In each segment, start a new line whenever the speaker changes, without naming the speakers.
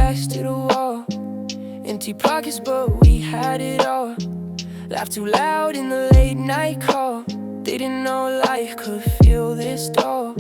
backs to the wall. Empty pockets, but we had it all. Laughed too loud in the late night call. Didn't know life could feel this dull.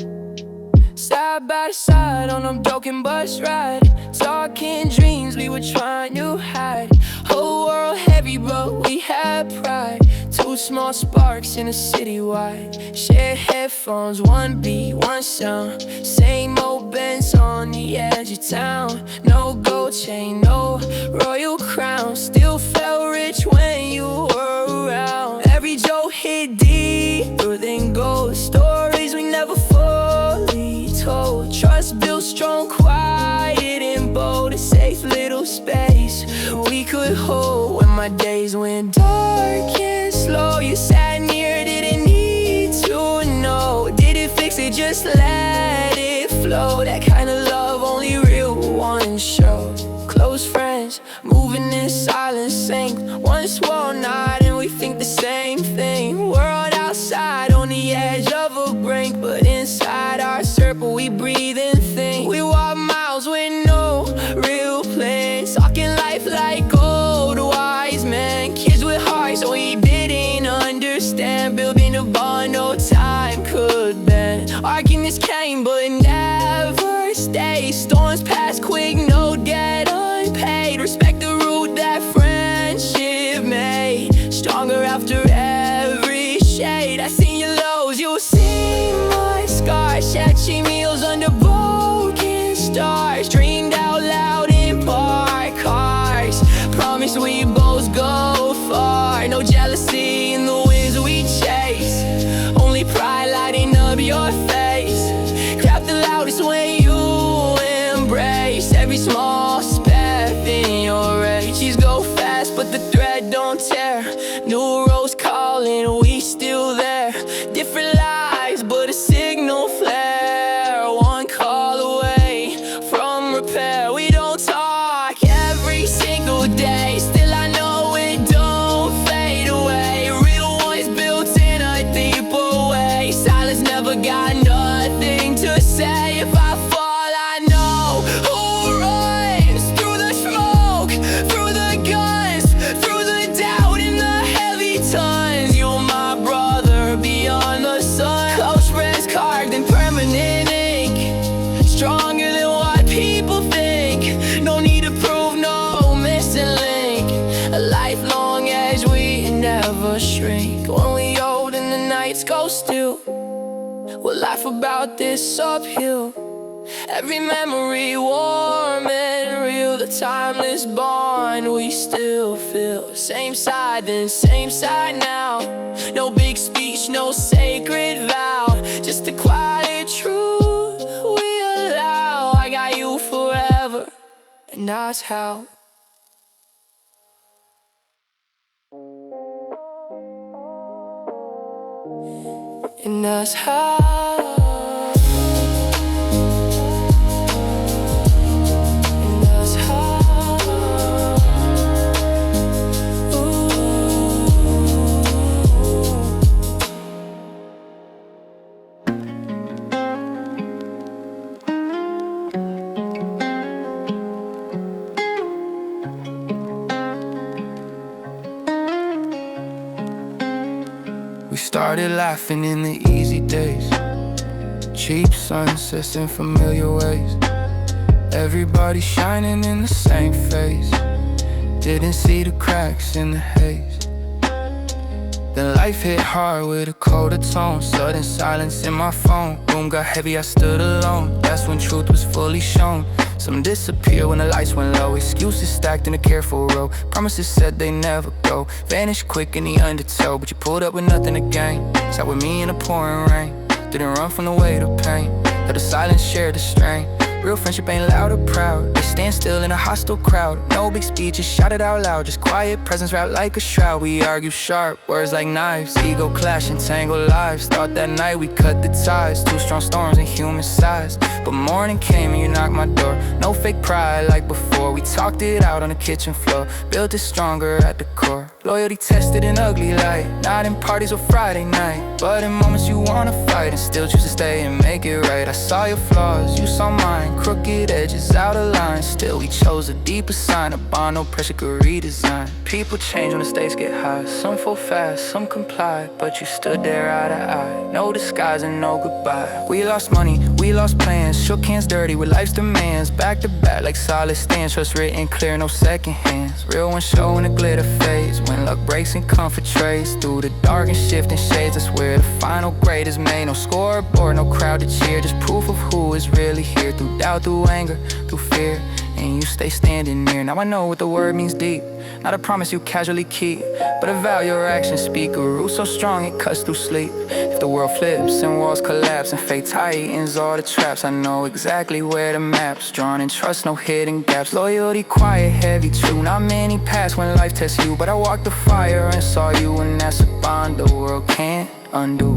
Side by side on a broken bus ride, talking dreams we were trying to hide. Whole world heavy, but we had pride. Two small sparks in a city wide. Shared headphones, one beat, one sound. Same old Benz on the edge of town. No gold chain, no royal crown. Still felt rich when you were around. Every joke hit deeper than gold. Stories we never fully told. Trust built strong, quiet and bold. A safe little space we could hold. When my days went dark and slow, you sat near, didn't need to know. Didn't fix it, just let it flow. That kind of love only real ones show. Close friends, moving in silence, sync. One swore night and we think the same thing. World outside on the edge of a brink, but inside our circle we breathe and think. We walk miles with no real plans, talking life like old wise men. Kids with hearts we didn't understand, building a bond no time could bend. Arguments came but never stayed. Storms pass quick, no debt unpaid. Respect the root that friendship made, stronger after every shade. I seen your lows, you'll see my scars. Catching meals under broken stars. Dreamed out loud in parked cars. Promise we both go far. No jealousy in the winds we chase. Only pride lighting up your face. Clap the loudest when you embrace every small step in your race. She's go fast but the thread don't tear. New roads calling, we still there. Different lives but a signal flare. One call away from repair. We don't talk every single day, still I know it don't fade away. Real ones built in a deeper way. Silence never got nothing to say. If I fall I know who runs. Through the smoke, through the guns, through the doubt and the heavy tons. You're my brother beyond the sun. Close friends carved in permanent ink. Stronger than what people think. No need to prove, no missing link. A lifelong edge we never shrink. Only old and the nights go still. We'll laugh about this uphill. Every memory warm and real. The timeless bond we still feel. Same side then, same side now. No big speech, no sacred vow. Just the quiet truth we allow. I got you forever, and that's how. And that's how. And that's how. We started laughing in the easy days. Cheap sunsets in familiar ways. Everybody shining in the same face. Didn't see the cracks in the haze. Then life hit hard with a colder tone. Sudden silence in my phone. Room got heavy, I stood alone. That's when truth was fully shown. Some disappear when the lights went low. Excuses stacked in a careful row. Promises said they never go. Vanished quick in the undertow. But you pulled up with nothing to gain. Sat with me in the pouring rain. Didn't run from the weight of pain. Let the silence share the strain. Real friendship ain't loud or proud. They stand still in a hostile crowd. No big speeches, shout it out loud. Just quiet presence wrapped like a shroud. We argue sharp, words like knives. Ego clash, entangled lives. Thought that night we cut the ties. Two strong storms in human size. But morning came and you knocked my door. No fake pride like before. We talked it out on the kitchen floor. Built it stronger at the core. Loyalty tested in ugly light. Not in parties or Friday night, but in moments you wanna fight and still choose to stay and make it right. I saw your flaws, you saw mine. crooked edges out of line. Still we chose a deeper sign, a bond no pressure could redesign. People change when the stakes get high. Some fall fast, some comply, but you stood there eye to eye. No disguise and no goodbye. We lost money, we lost plans, shook hands dirty with life's demands. Back to back like solid stands, trust written clear, no second hands. Real ones show when the glitter fades, when luck breaks and comfort trades. Through the dark and shifting shades, that's where the final grade is made. No scoreboard, no crowd to cheer, just proof of who is really here. Through doubt, through anger, through fear, and you stay standing near. Now I know what the word means deep, not a promise you casually keep, but a vow your actions speak. A root so strong it cuts through sleep. If the world flips and walls collapse and fate tightens all the traps, I know exactly where the map's drawn, and trust no hidden gaps. Loyalty quiet, heavy, true, not many pass when life tests you, but I walked the fire and saw you, and that's a bond the world can't undo.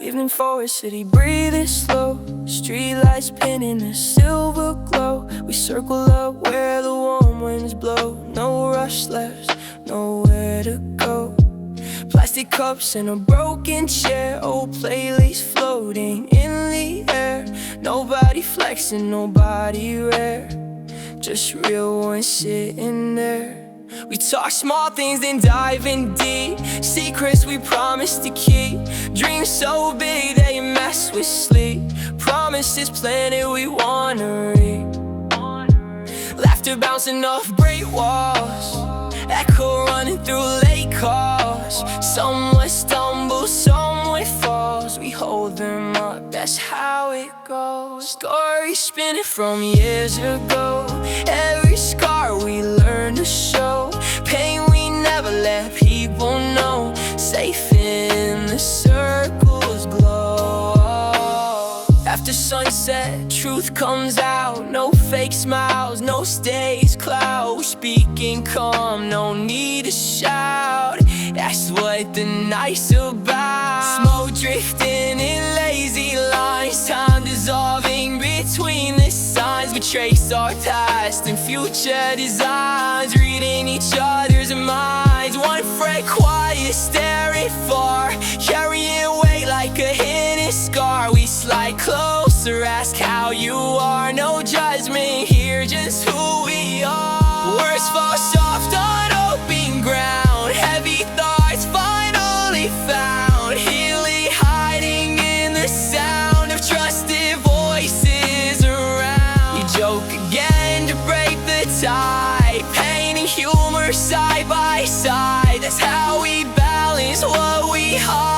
Evening forest city, breathing slow. Street lights pinning a silver glow. We circle up where the warm winds blow. No rush left, nowhere to go. Plastic cups and a broken chair. Old playlist floating in the air. Nobody flexing, nobody rare, just real ones sitting there. We talk small things, then dive in deep. Secrets we promise to keep. Dreams so big they mess with sleep. Promise this planet we wanna reach. Laughter bouncing off brick walls, echo running through late calls. Some would stumble, some would falls. We hold them up, that's how it goes. Stories spinning from years ago. Every scar we learn to show. Pain we never let people know. Safe in the circles glow. After sunset, truth comes out. No fake smiles, no stage cloud. We're speaking calm, no need to shout. That's what the night's about. Smoke drifting in lazy lines. Time dissolving between the signs. We trace our past and future designs. Reading each other's minds. One fret quiet, staring far. Carrying weight like a hidden scar. We slide closer, ask how you are. No judgment here, just who we are. Words fall soft on open ground. Heavy thoughts finally found. Healing hiding in the sound of trusted voices around. You joke again to break the tie. Pain and humor side by side. That's how we balance what we hide.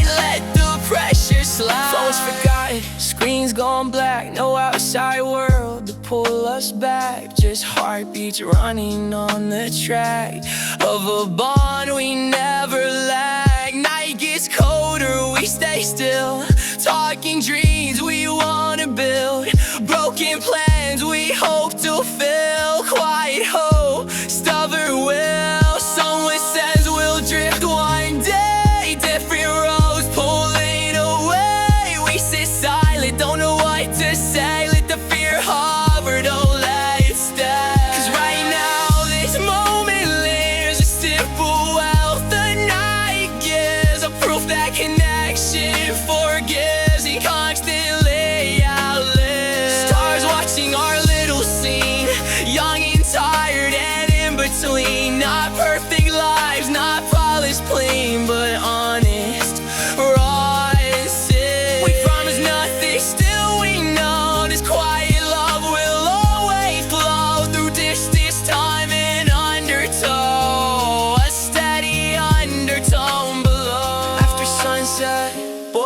Let the pressure slide. Phones forgotten, screens gone black. No outside world to pull us back. Just heartbeats running on the track of a bond we never lack. Night gets colder, we stay still. Talking dreams we wanna build. Broken plans we hope to fill. Quiet hope, stubborn will. Someone says we'll drift one day. Different roads pulling away. We sit silent, don't know what to say. Let the fear hover, don't let it stay. Cause right now this moment lives. A simple wealth the night gives. A proof that connection forgives and constantly outlives. Stars watching our little scene. Young and tired and in between. Not perfect lives, not polished clean, but honest, raw and sick. We promise nothing, still we know this quiet love will always flow through distance, time and undertow. A steady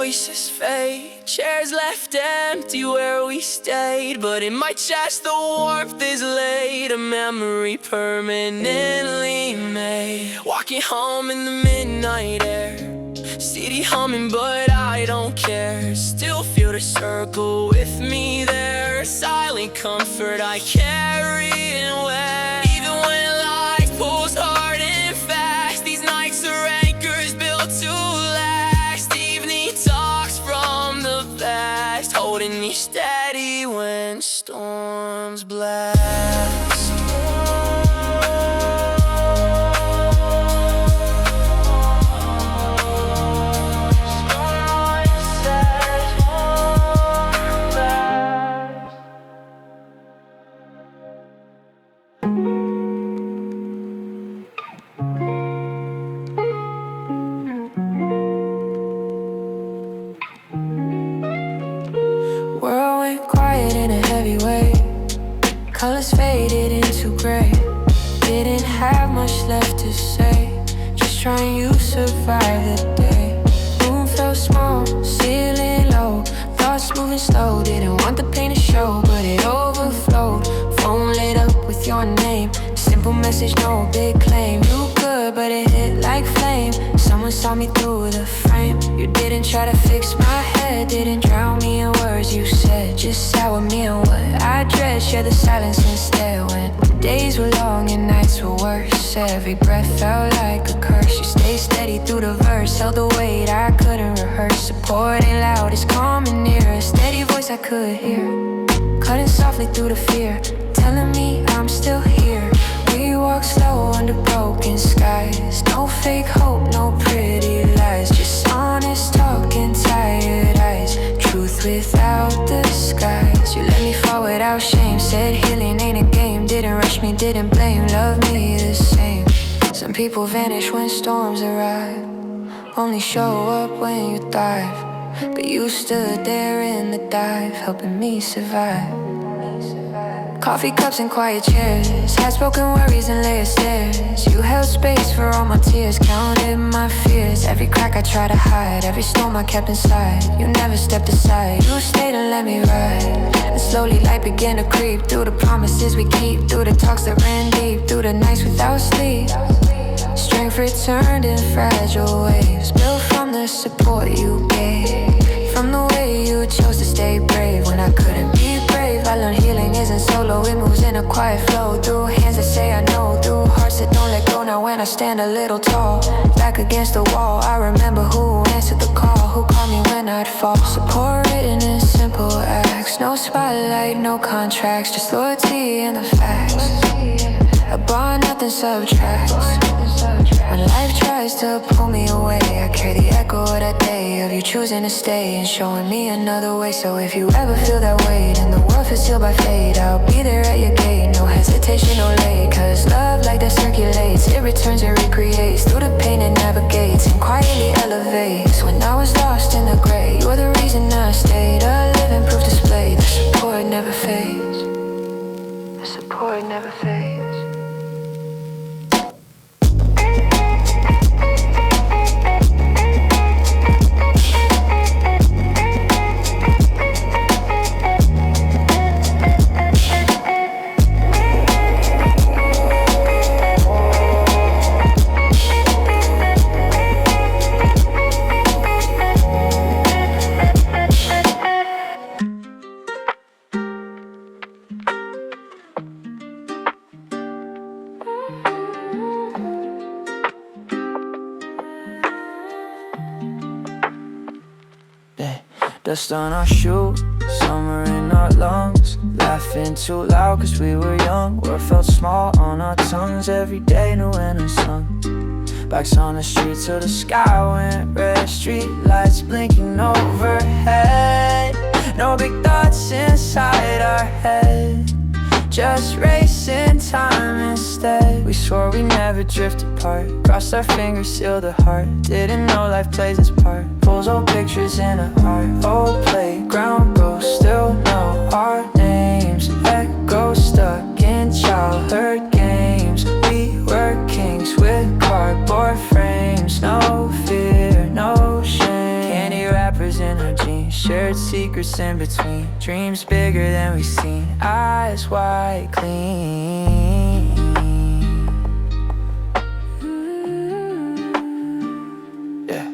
voices fade, chairs left empty where we stayed. But in my chest the warmth is laid, a memory permanently made. Walking home in the midnight air, city humming but I don't care. Still feel the circle with me there, silent comfort I carry and wear. Even when life pulls hard and fast, these nights are anchors built to last. Evening talks from the past, holding me steady when storms blast. World went quiet in a heavy way, colors faded into gray. Didn't have much left to say, just trying to survive the day. Room felt small, ceiling low, thoughts moving slow. Didn't want the pain to show, but it overflowed. Phone lit up with your name, simple message, no big claim. You good, but it hit like flame. Someone saw me through the frame. You didn't try to fix my head, didn't drown me in words you said. Just sat with me and what I dread, share the silence instead. When days were long and nights were worse, every breath felt like a curse. You stayed steady through the verse, held the weight I couldn't rehearse. Support ain't loud, it's calm and near, a steady voice I could hear, cutting softly through the fear, telling me I'm still here. We walk slow under broken skies, no fake hope, no pretty lies, just honest talk and tired eyes, truth without disguise. You let me fall without shame, said healing ain't a game. Didn't rush me, didn't blame, love me the same. Some people vanish when storms arrive, only show up when you thrive. But you stood there in the dive, helping me survive. Coffee cups and quiet chairs, had spoken worries and layered stares. You held space for all my tears, counted my fears. Every crack I tried to hide, every storm I kept inside. You never stepped aside, you stayed and let me ride. And slowly light began to creep through the promises we keep, through the talks that ran deep, through the nights without sleep. Strength returned in fragile waves, built from the support you gave, from the way you chose to stay brave when I couldn't be brave. I learned healing isn't solo, it moves in a quiet flow, through hands that say I know, through hearts that don't let go. Now when I stand a little tall, back against the wall, I remember who answered the call, who called me when I'd fall. Support written in simple acts, no spotlight, no contracts, just loyalty and the facts. A bar nothing subtracts. When life tries to pull me away, I carry the echo of that day, of you choosing to stay and showing me another way. So if you ever feel that weight and the world feels sealed by fate, I'll be there at your gate, no hesitation, no late. Cause love like that circulates, it returns and recreates, through the pain it navigates and quietly elevates. When I was lost in the gray, you're the reason I stayed, a living proof display. The support never fades, the support never fades. Dust on our shoes, summer in our lungs, laughing too loud cause we were young. World felt small on our tongues, every day new and unsung. Bikes on the street till the sky went red, street lights blinking overhead. No big thoughts inside our head, just racing time instead. We swore we never drift apart, crossed our fingers, sealed the heart. Didn't know life plays its part, pulls old pictures in a heart. Old playground ghosts still know our names, echo stuck in childhood games. We were kings with cardboard frames, no fear, no shame. Candy wrappers in our jeans, shared secrets in between, dreams bigger than we've seen, eyes wide clean. Yeah.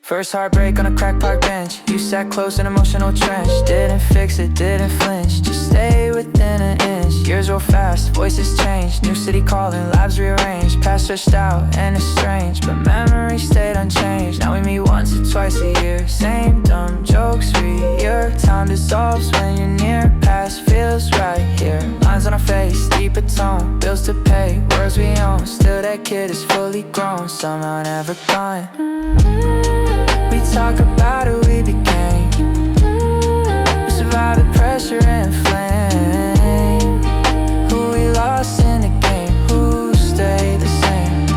First heartbreak on a crack park bench. You sat close in emotional trench. Didn't fix it, didn't flinch, just stay within an inch. Years roll fast, voices change, new city calling, lives rearranged. Past stretched out and it's strange, but memories stayed unchanged. Now we meet once or twice a year, same dumb jokes reyear. Time dissolves when you're near, past feels right here. Lines on our face, deeper tone, bills to pay, words we own. Still that kid is fully grown, somehow never gone. We talk about who we became, we survived the pressure and flame. Who we lost in the game, who stayed the same.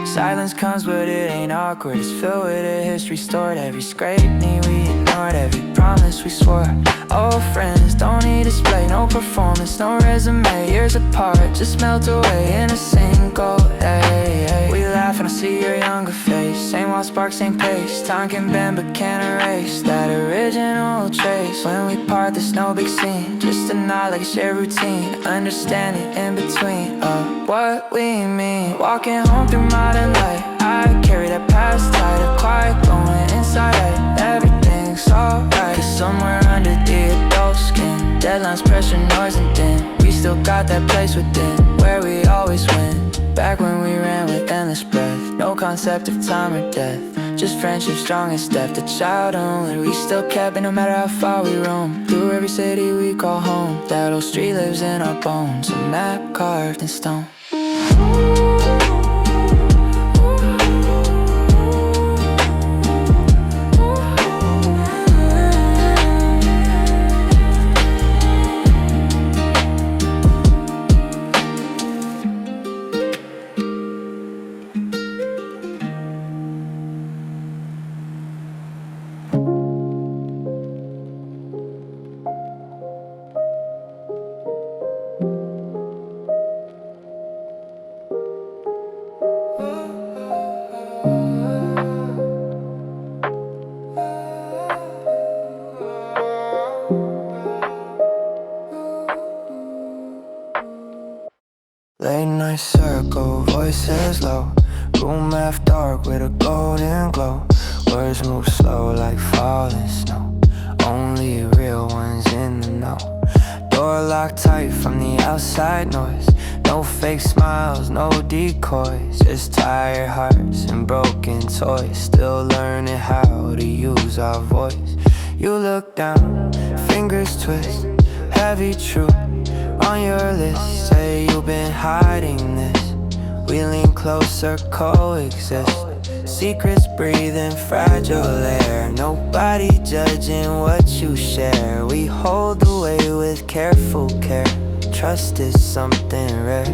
Silence comes but it ain't awkward, it's filled with a history stored. Every scraping we ignored, every promise we swore. Old friends don't need display, no performance, no resume. Years apart, just melt away in a single day. We laugh and I see your younger face, same wild spark, same pace. Time can bend but can't erase that original trace. When we part there's no big scene, just a nod like a shared routine. Understanding in between of what we mean. Walking home through modern light, I carry that past tide of quiet going inside. Everything's alright, cause somewhere under the adult skin, deadlines, pressure, noise and din, we still got that place within where we always win. Back when we ran with endless breath, no concept of time or death, just friendship strong as death. The childhood we still kept, and no matter how far we roam, through every city we call home, that old street lives in our bones, a map carved in stone. Late night circle, voices low, room half dark with a golden glow. Words move slow like falling snow, only real ones in the know. Door locked tight from the outside noise, no fake smiles, no decoys, just tired hearts and broken toys, still learning how to use our voice. You look down, fingers twist, heavy truth on your list, say you've been hiding this. We lean closer, coexist, secrets breathing fragile air. Nobody judging what you share, we hold the way with careful care. Trust is something rare.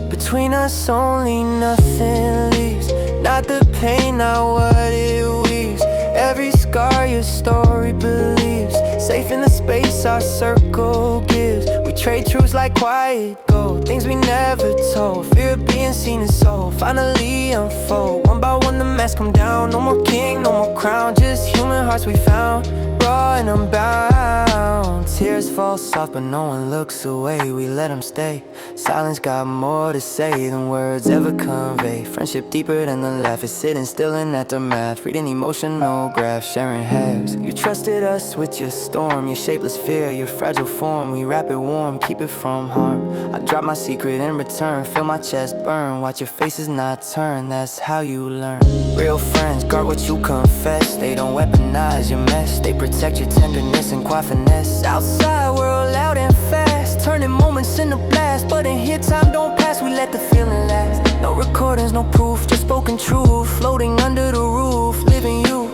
Between us only nothing leaves, not the pain, not what it weaves. Every scar your story believes, safe in the space our circle gives. We trade truths like quiet gold, things we never told. Fear of being seen and sold, finally unfold. One by one the masks come down, no more king, no more crown, just human hearts we found, raw and unbound. Tears fall soft but no one looks away, we let them stay. Silence got more to say than words ever convey. Friendship deeper than the laugh is sitting still in aftermath, reading emotional graphs, sharing halves. You trusted us with your storm, your shapeless fear, your fragile form. We wrap it warm, keep it from harm. I drop my secret in return, feel my chest burn, watch your faces not turn, that's how you learn. Real friends guard what you confess, they don't weaponize your mess, they protect your tenderness and quiet finesse. Outside we're loud and fast, turning moments into blast, but in here time don't pass, we let the feeling last. No recordings, no proof, just spoken truth, floating under the roof, living you.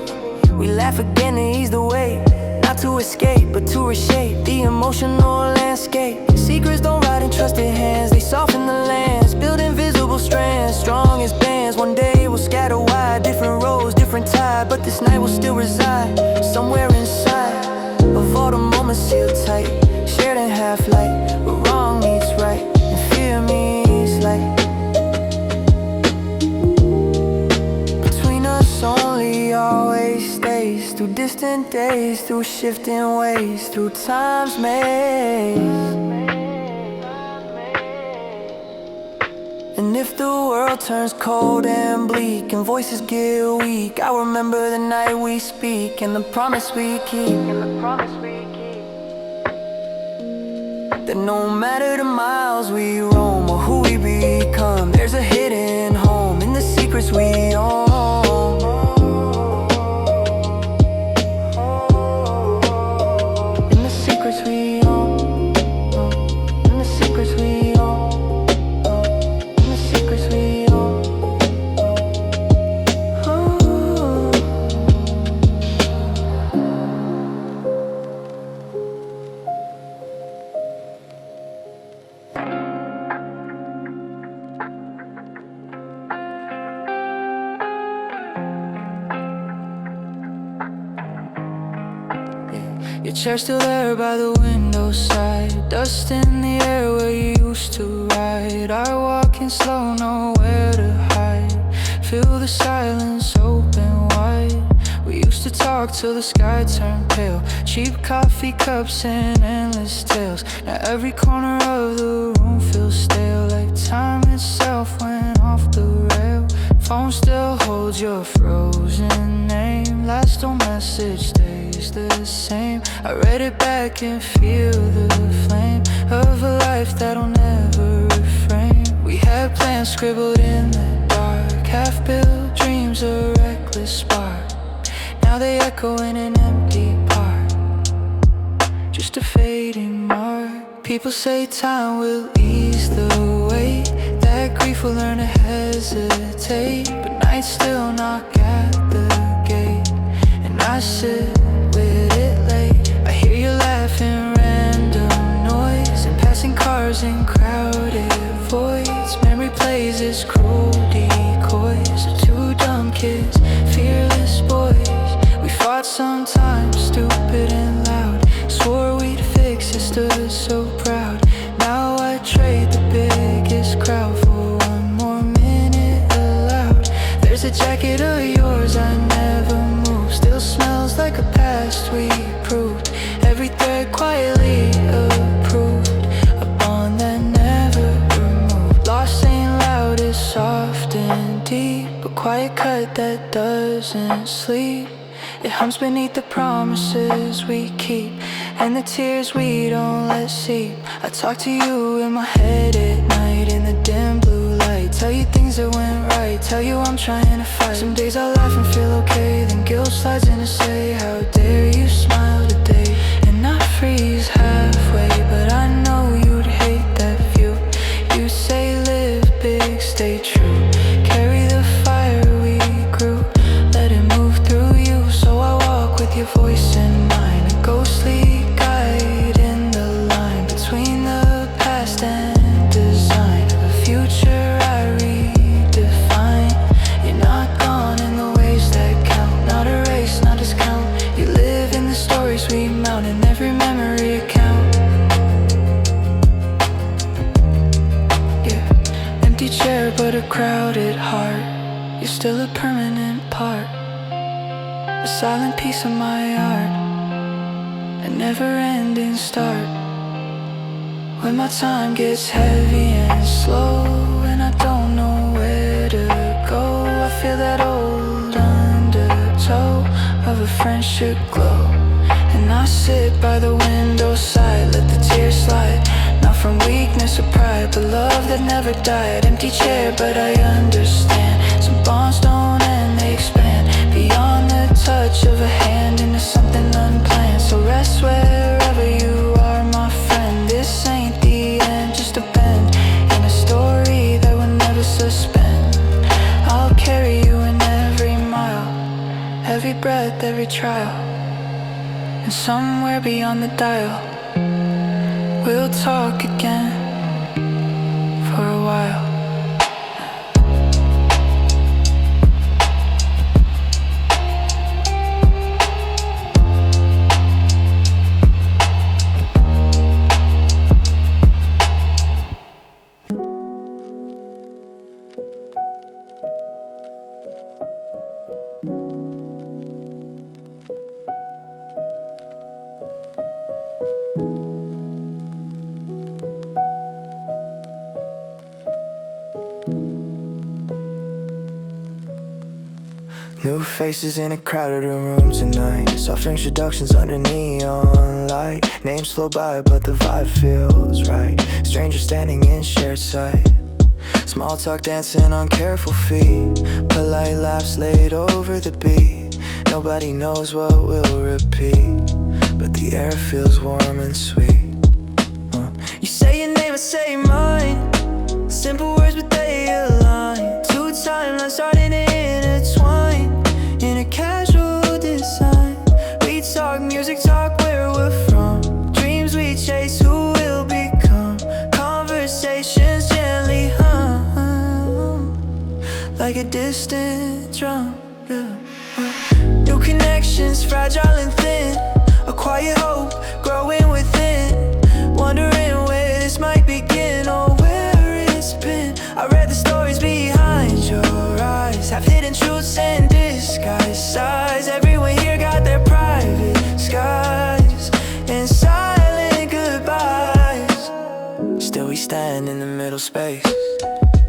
We laugh again to ease the weight, not to escape but to reshape the emotional landscape. Secrets don't ride in trusted hands, they soften the lands, build invisible strands, strong as bands. One day we'll scatter wide, different roads, different tide, but this night will still reside somewhere inside of all the moments sealed tight, shared in half light, where wrong meets right and fear meets light. Between us only always days, through distant days, through shifting ways, through time's maze. And if the world turns cold and bleak and voices get weak, I'll remember the night we speak and the promise we keep. That no matter the miles we roam or who we become, there's a hidden home in the secrets we own. In the secrets we own. In the secrets we own. In the secrets we own. Your chair's still there by the window side, dust in the air where you used to ride. I walking slow, nowhere to hide. Feel the silence open wide. We used to talk till the sky turned pale. Cheap coffee cups and endless tales. Now every corner of the room feels stale, like time itself went off the rail. Phone still holds your frozen name. Last old message stays the same. I read it back and feel the flame of a life that'll never refrain. We had plans scribbled in the dark, half-built dreams, a reckless spark. Now they echo in an empty park, just a fading mark. People say time will ease the weight, that grief will learn to hesitate. But nights still knock at the gate, and I sit with it late. I hear you laughing, random noise, and passing cars in crowded voids. Memory plays its cruel decoys of two dumb kids, fearless boys. We fought sometimes, stupid and loud. Swore we'd fix it, stood so proud. Now I trade the biggest crowd for one more minute allowed. There's a jacket of yours I never moved, still smells like a past we proved. Every thread quietly approved, a bond that never removed. Lost ain't loud, it's soft and deep, a quiet cut that doesn't sleep. It hums beneath the promises we keep, and the tears we don't let seep. I talk to you in my head at night, in the dim blue light. Tell you things that went right, tell you I'm trying to fight. Some days I laugh and feel okay, then guilt slides in to say, how dare you smile today? And I freeze halfway, but I know you'd hate that view. You say live big, stay true, carry the fire we grew, let it move through you. So I walk with your voice in mine, a ghostly guide in the line between the past and design of a future I redefine. You're not gone in the ways that count, not erase, not discount. You live in the stories we mount, in every memory account. Yeah, empty chair but a crowded heart. You're still a permanent part, a silent piece of my art, a never-ending start. When my time gets heavy and slow, and I don't know where to go, I feel that old undertow of a friendship glow. And I sit by the window side, let the tears slide, not from weakness or pride, but love that never died. Empty chair, but I understand. Some bonds don't end, they expand beyond the touch of a hand into something unplanned. So rest wherever you are, my friend. This ain't the end, just a bend in a story that will never suspend. I'll carry you in every mile, every breath, every trial. And somewhere beyond the dial, we'll talk again for a while. faces in a crowded room tonight. Soft introductions under neon light. Names flow by but the vibe feels right. Strangers standing in shared sight. Small talk dancing on careful feet. Polite laughs laid over the beat. Nobody knows what will repeat, but the air feels warm and sweet. You say your name, I say mine. Simple words but they align. Two timelines starting to intertwine in a casual design. We talk music, talk where we're from. Dreams we chase, who will become. Conversations gently hum like a distant drum. New connections, fragile and thin. A quiet hope growing within. Wondering where this might begin or where it's been. I read the stories behind your eyes. Have hidden truths and disguised sighs. Everyone here got their private skies and silent goodbyes. Still we stand in the middle space,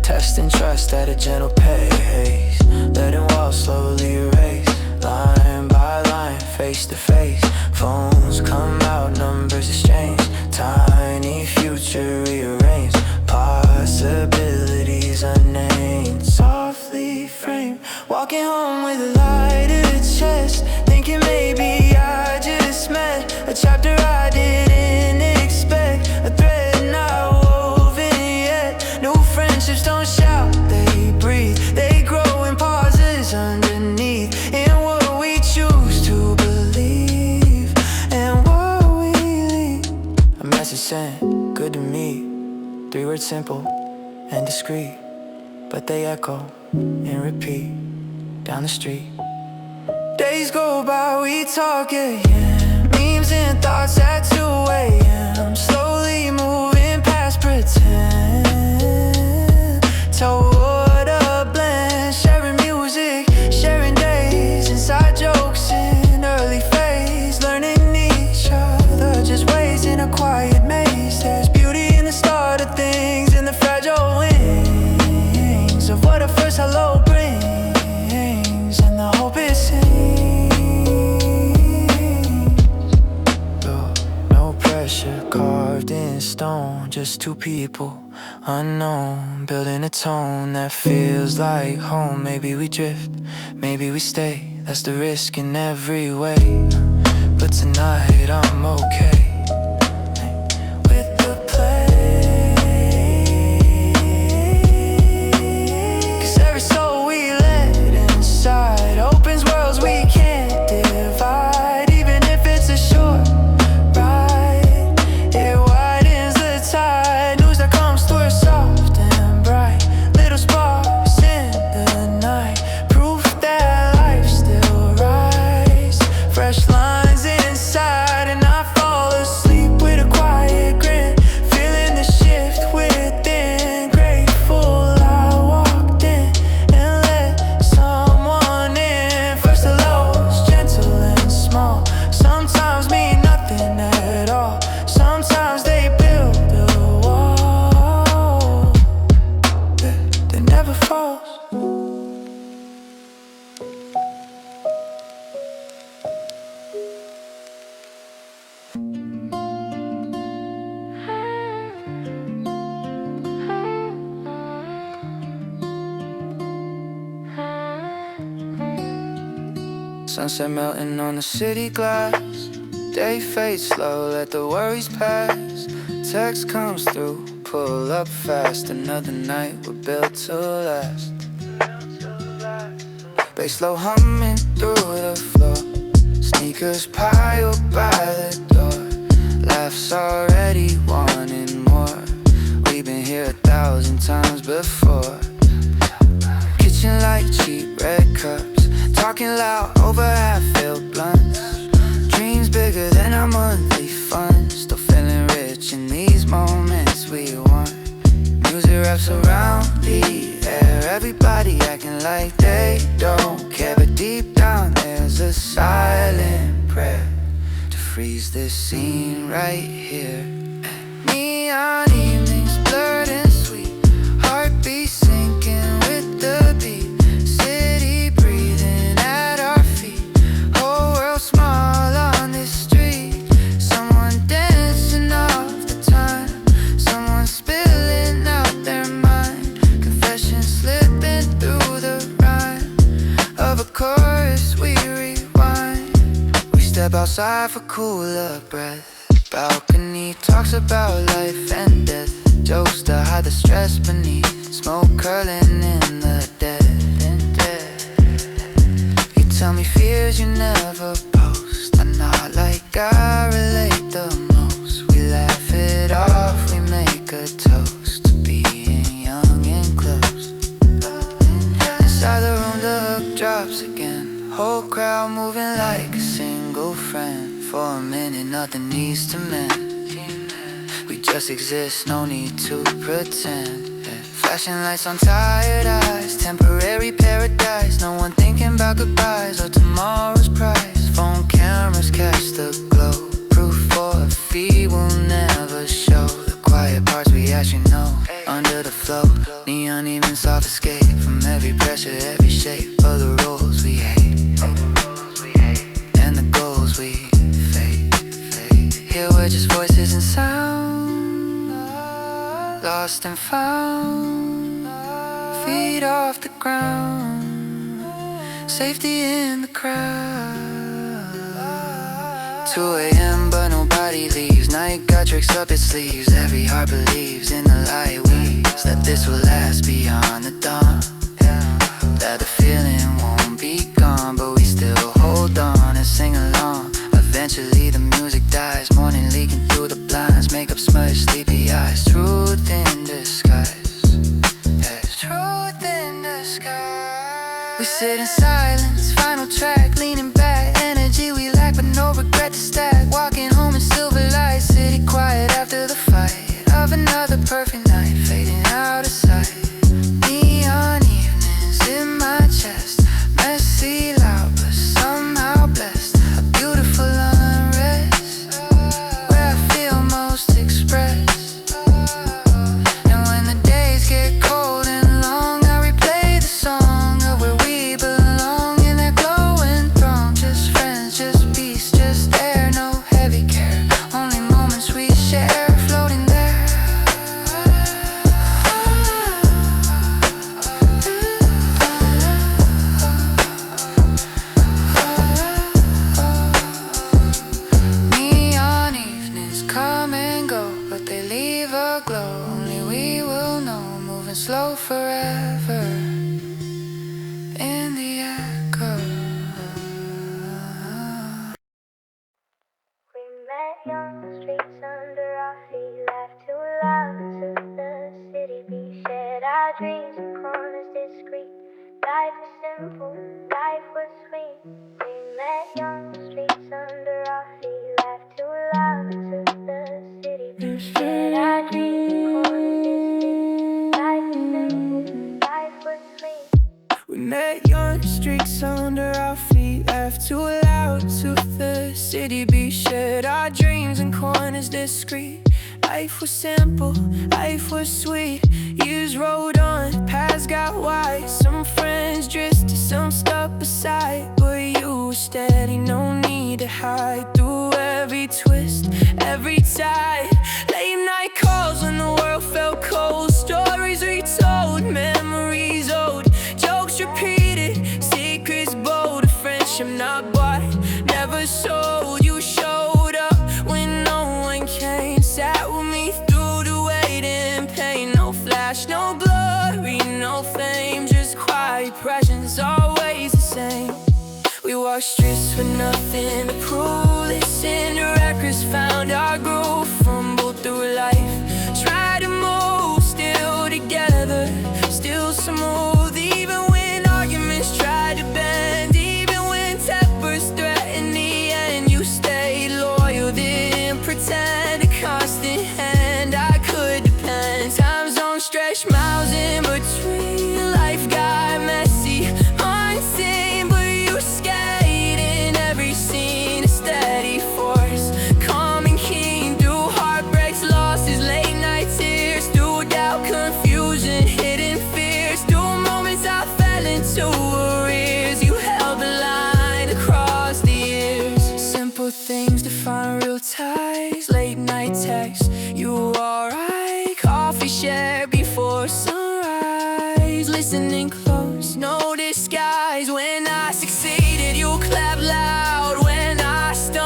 testing trust at a gentle pace. Letting walls slowly erase, line by line, face to face. Phones come out, numbers exchange. Tiny future rearranged, possibilities unnamed. Softly framed, walking home with a lighted chest. Thinking maybe I just met a chapter I didn't expect. A thread not woven yet. New friendships don't shout, they breathe. They grow in pauses underneath. In what we choose to believe and what we leave. A message sent, good to meet. 3 words simple and discreet, but they echo and repeat down the street. Days go by, we talk again. Memes and thoughts at 2 a.m. Slowly moving past pretend toward a blend. Sharing music, sharing days. Inside jokes in early phase. Learning each other just ways in a quiet maze. There's beauty in the start of things, in the fragile wings of what a first hello brings, and the hope it sings. No pressure carved in stone, just 2 people unknown, building a tone that feels like home. Maybe we drift, maybe we stay. That's the risk in every way. But tonight I'm okay with the play. 'Cause every soul we let inside opens worlds we can't divide. Even if it's a short ride, it widens the tide. News that comes through is soft and bright. Little sparks in the night. Proof that life still rise. Fresh lines inside, and I fall asleep with a quiet grin. Feeling the shift within. Grateful I walked in and let someone in. First the lows, gentle and small. Sometimes mean nothing at all. Sometimes they build a wall that never falls. Sunset melting on the city glass. Day fades slow, let the worries pass. Text comes through, pull up fast. Another night, we're built to last. Bass low humming through the floor. Sneakers piled by the door. Laughs already wanting more. We've been here 1,000 times before. Kitchen like cheap red cups. Talking loud over half-filled blunts. Dreams bigger than our monthly funds. Still feeling rich in these moments we want. Music wraps around the air. Everybody acting like they don't care, but deep down there's a silent prayer to freeze this scene right here. Neon evenings blurred and sweet. Heartbeat sinking with the beat. City breathing at
step outside for cooler breath. Balcony talks about life and death. Jokes to hide the stress beneath. Smoke curling in the dead. You tell me fears you never post. I'm not like I relate the most. We laugh it off, we make a toast to being young and close. Inside the room the hook drops again. Whole crowd moving like a single friend. For a minute nothing needs to mend. We just exist, no need to pretend. Flashing lights on tired eyes. Temporary paradise. No one thinking about goodbyes or tomorrow's prize. Phone cameras catch the glow. Proof for a fee will never show. The quiet parts we actually know. Under the flow, neon even soft escape from every pressure, every shape of the roles we hate. And the goals we fade. Here we're just voices and sound, lost and found, feet off the ground, safety in the crowd. 2 a.m. but nobody leaves. Night got tricks up its sleeves. Every heart believes in the light weaves, that this will last beyond the dawn. That the feeling won't be gone, but we still hold on and sing along. Eventually the music dies. Morning leaking through the blinds. Makeup smudged, sleepy eyes. Truth in disguise. Yes, truth in disguise. We sit in silence. Final track, leaning back. Energy we lack but no regret to stack. Walking home in silver light. City quiet after the fight of another perfect night. Fading out of sight. Neon evenings in my chest. Messy loud but somehow blessed. A beautiful unrest where I feel most expressed. And when the days get cold and long, I replay the song of where we belong. In that glowing throng. Just friends, just peace, just air. No heavy care, only moments we share. Floating there. Neon evenings come and go, but they leave a glow. Only we will know. Moving slow forever in the echo.
We met young, streets under our feet, laughed too loud, took the city beat, shared our dreams in corners discreet. Life was simple, life was sweet. We met young, streets under our feet, laughed too loud, took the city beat, shared our dreams in corners discreet. Life was simple, life was sweet.
We met young, streaks under our feet, laughed too loud, took the city beat, shared our dreams in corners discreet. Life was simple, life was sweet. Years rolled on, paths got wide. Some friends drifted, some stuck beside. But you were steady, no need to hide. Through every twist, every tide. Late night calls when the world felt cold. Stories retold, memories old. Jokes repeated, secrets bold. A friendship not bought, never sold. You showed up when no one came. Sat with me through the wait and pain. No flash, no glory, no fame. Just quiet presence, always the same. We walked streets with nothing to prove. Listened to records, found our groove. Fumbled through life, tried to move. Still together, still smooth. Even when arguments tried to bend, even when tempers threatened the end, you stayed loyal, didn't pretend. A constant hand I could depend. Time zone stretched miles in between. Life got messy, unseen, but you skate in every scene. A steady force, calm and keen. Through heartbreaks, losses, late night tears. Through doubt, confusion, hidden fears. Through moments I fell into arrears. You held the line across the years. Simple things define real ties. Late night texts, you alright? Coffee shared before sunrise. Listening close, no disguise. When I succeeded, you clap loud. When I stumbled,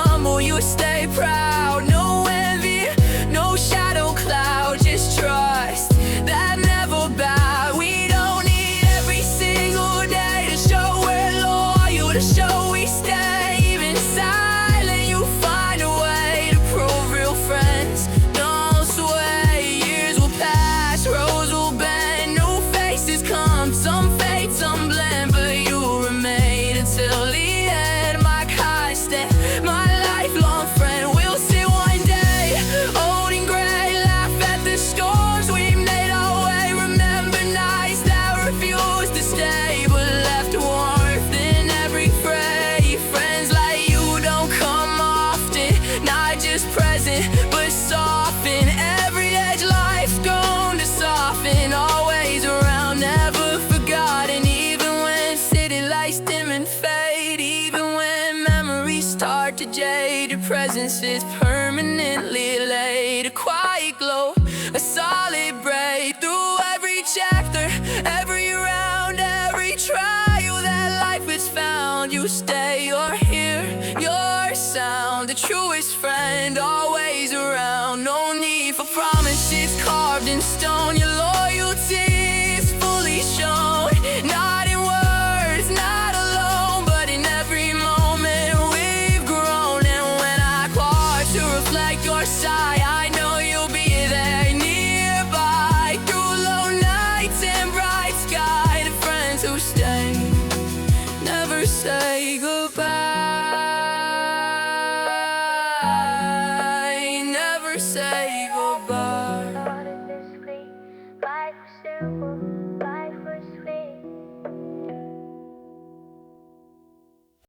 proud. No envy, no shadow cloud, just trust that never bow. We don't need every single day to show we're loyal, to show we stay. Even silent, you find a way to prove real friends don't sway. Years will pass, roads will bend, new faces come, some fade, some blend, but you remain until the end. My constant, my lifelong friend. We'll sit one day, old and gray, laugh at the storms we made our way. Remember nights that refused to stay, but left warmth in every fray. Friends like you don't come often, not just present, but soften. Every edge life's gone to soften, always around, never forgotten. Even when city lights dim and fade, even when memories start to jade, your presence is permanently laid. A quiet glow, a solid braid through every chapter, every round, every trial that life has found. You stay, you're here, your sound, the truest friend, always around. No need for promises carved in stone. Your loyalty is fully shown, not in words, not alone, but in every moment we've grown. And when I pause to reflect your sigh, I know you'll be there nearby. Through low nights and bright sky, the friends who stay never say goodbye, never say